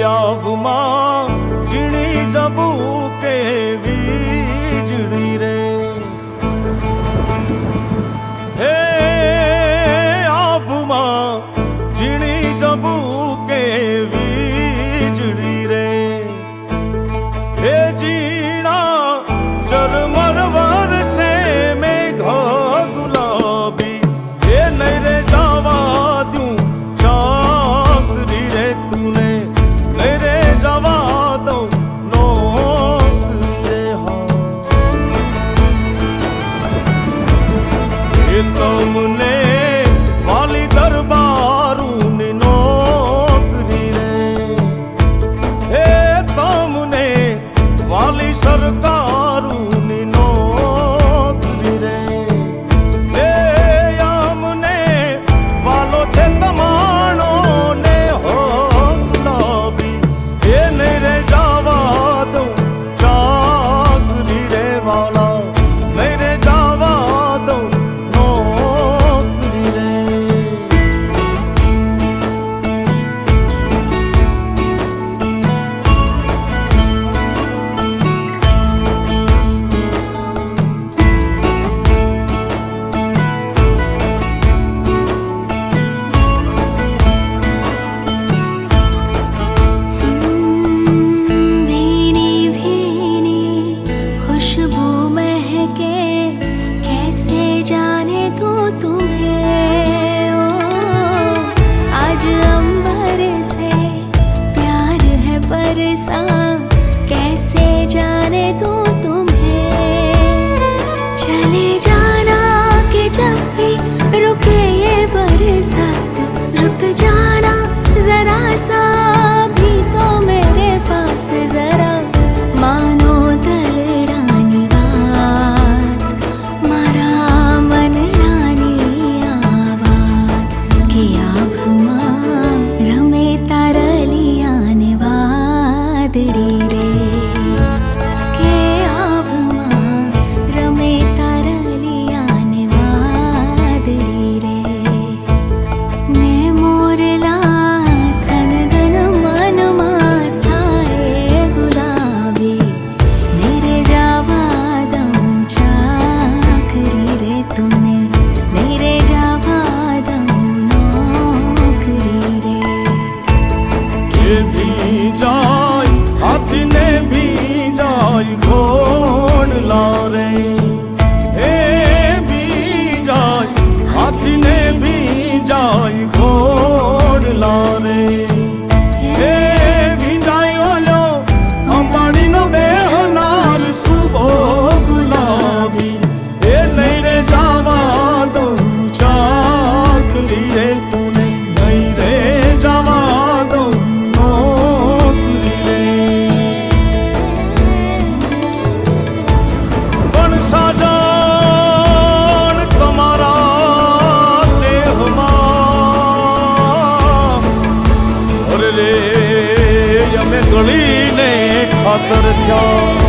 આભમાં ઝીણી જબુ કેવી વીજળી રે હે આભમાં ઝીણી જબુ કેવી વીજળી રે હે ઝીણા ઝરમર વરસે મેઘ ગુલાબી એ નહીં રે જવા દઉં ચાકરી રે તુને નહીં રે જવા દઉં નોકરી રે હા એ તમને વાલી દરબારુની નોકરી રે હે તમને વાલી સરકારુની નોકરી રે હે અમને વાલો છે તમાણો ને હો ગુલાબી એ નહીં રે જવા દઉં ચાકરી રે વાલા નહીં રે જવા દઉં નોકરી રે भीनी भीनी खुशबू महके कैसे जाने दूं तुम्हें ओ आज अंबर से प्यार है बरसा कैसे जाने दूं तुम्हें चले जाना कि जब भी रुके ये बरसात रुक जाना जरा सा भी तो मेरे पास जरा मानो दलડાની વાત મારા મનડાની આ વાત કે આભમાં રમે તારલિયાને વાદળી રે કે આભમાં રમે તારલિયાને વાદળી રે ને મોરલા ધન ધન મનમાં થાય ગુલાબી નહીં રે જવા દઉં ચાકરી રે તુને નહીં રે જવા દઉં નોકરી રે કે ભીજાય હાથને ભીજાય ઘોડલા રે હે ભીજાય હાથને ભીજાય ઘોડલા રે હે ભીજાય ઓલો અંબાડીનો બેહનાર સુબો ગુલાબી એ નહીં રે જવા દઉં ચાકરી રે તુને નહીં રે જવા દઉં નોકરી રે પણ સાજણ તમારા સ્નેહમાં અરે રે અમે ગળીને ખાતર થયા